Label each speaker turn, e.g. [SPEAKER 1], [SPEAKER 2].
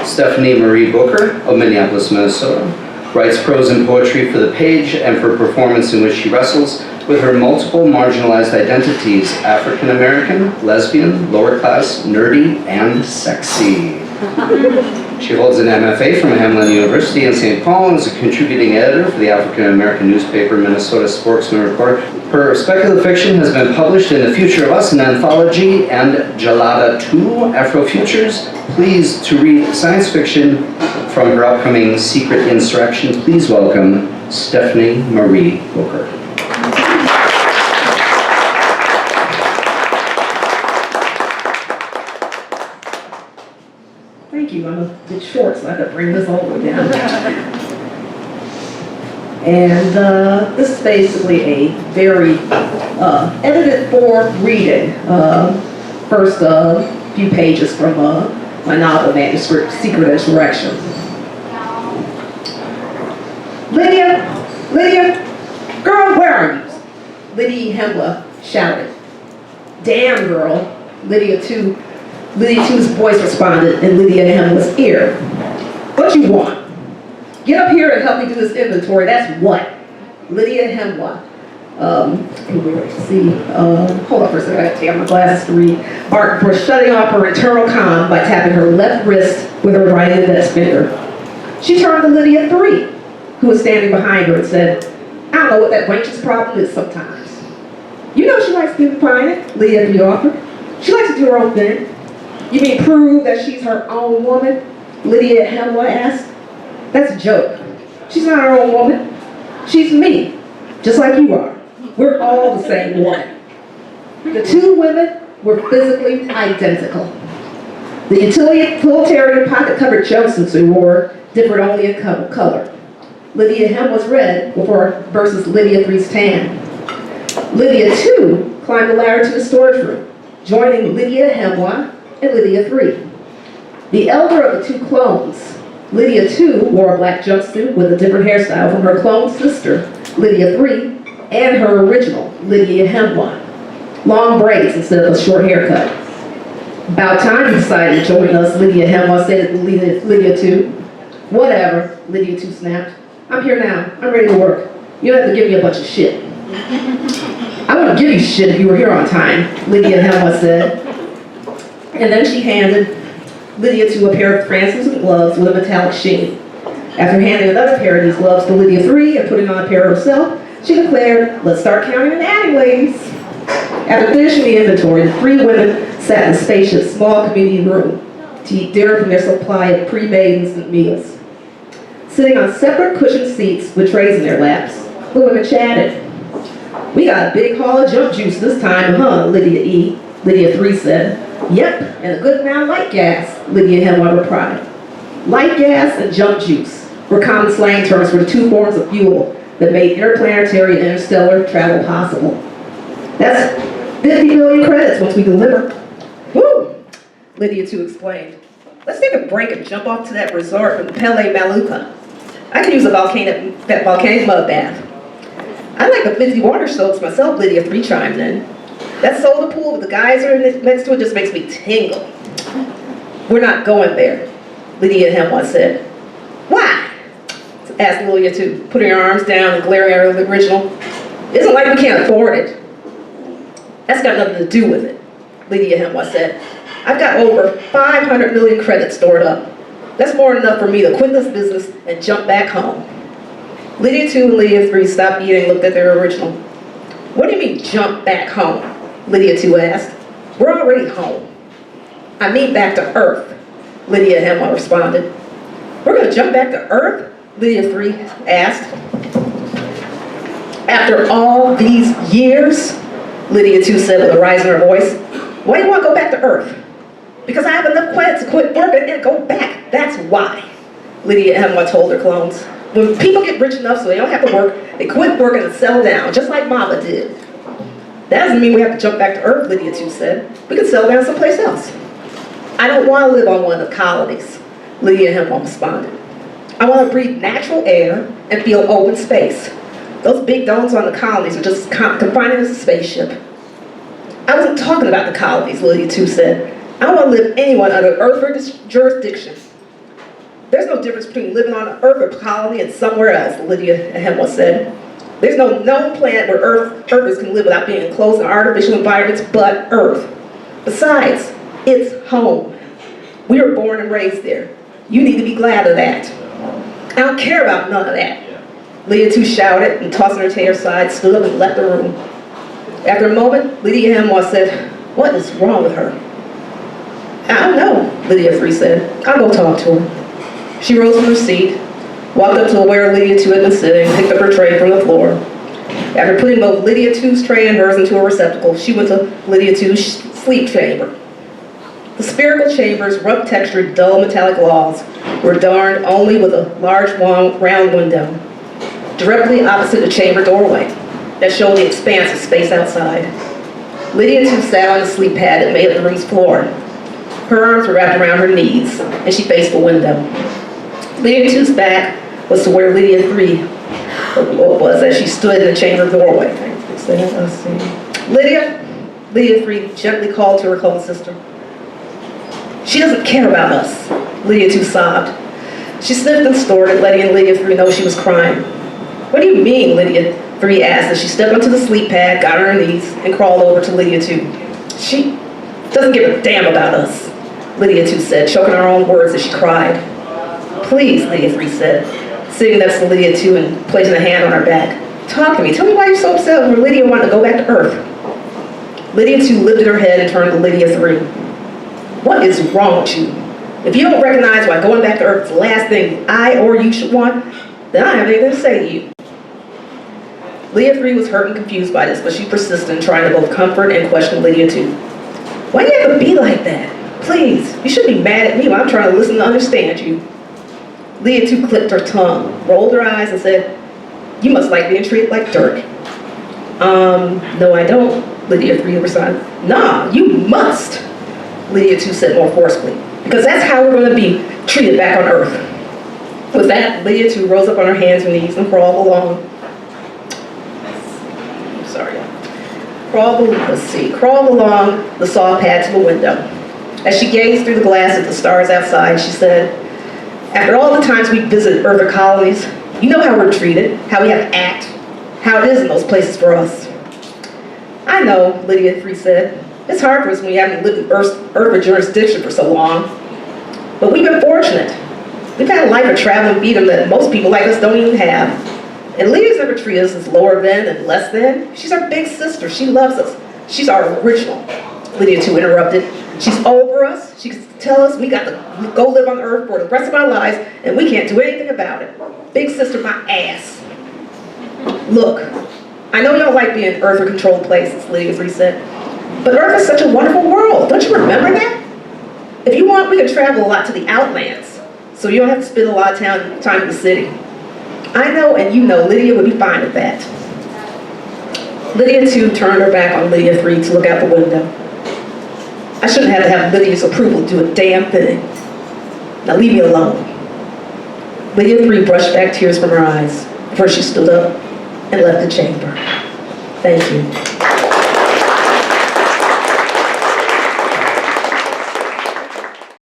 [SPEAKER 1] Stephani Maari Booker of Minneapolis, Minnesota, writes prose and poetry for the page and for performance in which she wrestles with her multiple marginalized identities: African American, lesbian, lower class, nerdy, and sexy. She holds an MFA from Hamline University in St. Paul and is a contributing editor for the African American newspaper Minnesota Sportsman Reporter. Her speculative fiction has been published in The Future of Us, an anthology, and Gelada 2, Afrofutures. Pleased to read science fiction from her upcoming Secret Insurrection. Please welcome Stephani Maari Booker.
[SPEAKER 2] Thank you. I'm a bit short, so I have to bring this all the way down. And this is basically a very edited for reading. First few pages from my novel manuscript, Secret Insurrection. Lydia, girl, where are you? Lydia Hemla shouted. Damn, girl. Lydia 2's voice responded in Lydia Hemla's ear. What you want? Get up here and help me do this inventory. That's what? Lydia Hemla. Hold on for a second. I have to take out my glasses to read. Art for shutting off her internal comm by tapping her left wrist with her right index finger. She turned to Lydia 3, who was standing behind her, and said, I don't know what that wench's problem is sometimes. You know she likes being defiant, Lydia 3 offered. She likes to do her own thing. You mean prove that she's her own woman? Lydia Hemla asked. That's a joke. She's not her own woman. She's me, just like you are. We're all the same woman. The two women were physically identical. The utilitarian pocket-covered jumpsuits we wore differed only in color. Lydia Hemla's red versus Lydia 3's tan. Lydia 2 climbed the ladder to the storage room, joining Lydia Hemla and Lydia 3. The elder of the two clones, Lydia 2 wore a black jumpsuit with a different hairstyle from her clone sister, Lydia 3, and her original, Lydia Hemla. Long braids instead of a short haircut. About time you decided to join us, Lydia Hemla said to Lydia 2. Whatever, Lydia 2 snapped. I'm here now. I'm ready to work. You don't have to give me a bunch of shit. I wouldn't give you shit if you were here on time, Lydia Hemla said. And then she handed Lydia 2 a pair of translucent gloves with a metallic sheen. After handing another pair of these gloves to Lydia 3 and putting on a pair herself, she declared, let's start counting and adding, ladies. After finishing the inventory, the three women sat in the spacious, small community room to eat dinner from their supply of pre-made instant meals. Sitting on separate cushioned seats with trays in their laps, the women chatted. We got a big haul of jump juice this time, huh, Lydia 3 said. Yep, and a good amount of light gas, Lydia Hemla replied. Light gas and jump juice were common slang terms for the two forms of fuel that made interplanetary and interstellar travel possible. That's 50 million credits once we deliver. Woo! Lydia 2 explained. Let's take a break and jump off to that resort in Pele Maluka. I could use a volcanic mud bath. I like the minty water soaks myself, Lydia 3 chimed in. That soda pool with the geyser next to it just makes me tingle. We're not going there, Lydia Hemla said. Why? Asked Lydia 2, putting her arms down and glaring at her original. Isn't like we can't afford it. That's got nothing to do with it, Lydia Hemla said. I've got over 500 million credits stored up. That's more than enough for me to quit this business and jump back home. Lydia 2 and Lydia 3 stopped eating and looked at their original. What do you mean, jump back home? Lydia 2 asked. We're already home. I mean back to Earth, Lydia Hemla responded. We're going to jump back to Earth? Lydia 3 asked. After all these years, Lydia 2 said with a rise in her voice, why do you want to go back to Earth? Because I have enough credits to quit working and go back. That's why, Lydia Hemla told her clones. When people get rich enough so they don't have to work, they quit working and settle down, just like Mama did. That doesn't mean we have to jump back to Earth, Lydia 2 said. We can settle down someplace else. I don't want to live on one of the colonies, Lydia Hemla responded. I want to breathe natural air and feel open space. Those big domes on the colonies are just confining as a spaceship. I wasn't talking about the colonies, Lydia 2 said. I don't want to live anyone under Earth's jurisdiction. There's no difference between living on an Earth or colony and somewhere else, Lydia Hemwa said. There's no known planet where Earthers can live without being enclosed in artificial environments but Earth. Besides, it's home. We were born and raised there. You need to be glad of that. I don't care about none of that. Lydia too shouted and tossing her hair aside, stood up and left the room. After a moment, Lydia Hemwa said, "What is wrong with her?" "I don't know," Lydia 3 said. "I'll go talk to her." She rose from her seat, walked up to where Lydia 2 had been sitting, picked up her tray from the floor. After putting both Lydia 2's tray and hers into a receptacle, she went to Lydia 2's sleep chamber. The spherical chamber's rough-textured, dull metallic walls were adorned only with a large round window, directly opposite the chamber doorway that showed the expanse of space outside. Lydia 2 sat on the sleep pad that made up the room's floor. Her arms were wrapped around her knees, and she faced the window. Lydia 2's back was to where Lydia 3 was as she stood in the chamber doorway. Let's see. Lydia 3 gently called to her cold sister. "She doesn't care about us," Lydia 2 sobbed. She sniffed and snorted, letting Lydia 3 know she was crying. "What do you mean?" Lydia 3 asked as she stepped onto the sleep pad, got on her knees, and crawled over to Lydia 2. "She doesn't give a damn about us," Lydia 2 said, choking her own words as she cried. "Please," Lydia 3 said, sitting next to Lydia 2 and placing a hand on her back. "Talk to me. Tell me why you're so upset when Lydia wanted to go back to Earth." Lydia 2 lifted her head and turned to Lydia 3. "What is wrong with you? If you don't recognize why going back to Earth is the last thing I or you should want, then I don't have anything to say to you." Lydia 3 was hurt and confused by this, but she persisted in trying to both comfort and question Lydia 2. "Why do you have to be like that? Please, you shouldn't be mad at me when I'm trying to listen and understand you." Lydia 2 clicked her tongue, rolled her eyes, and said, "You must like being treated like dirt." No, I don't," Lydia 3 responded. "Nah, you must," Lydia 2 said more forcefully, "because that's how we're going to be treated back on Earth." With that, Lydia 2 rose up on her hands and knees and crawled along. Crawled along the saw pad to the window. As she gazed through the glass at the stars outside, she said, "After all the times we visited Earth colonies, you know how we're treated, how we have to act, how it is in those places for us." "I know," Lydia 3 said. "It's hard for us when we haven't lived in Earth jurisdiction for so long. But we've been fortunate. We've had a life of travel and freedom that most people like us don't even have. And Lydia's never treated us as lower than and less than. She's our big sister. She loves us. She's our original," Lydia 2 interrupted. "She's over us. She can tell us we got to go live on Earth for the rest of our lives, and we can't do anything about it. Big sister, my ass." "Look, I know you don't like being in Earth-controlled places," Lydia 3 said. "But Earth is such a wonderful world. Don't you remember that? If you want, we can travel a lot to the outlands, so you don't have to spend a lot of time in the city. I know, and you know, Lydia would be fine with that." Lydia 2 turned her back on Lydia 3 to look out the window. "I shouldn't have to have Lydia's approval to do a damn thing. Now leave me alone." Lydia 3 brushed back tears from her eyes before she stood up and left the chamber. Thank you.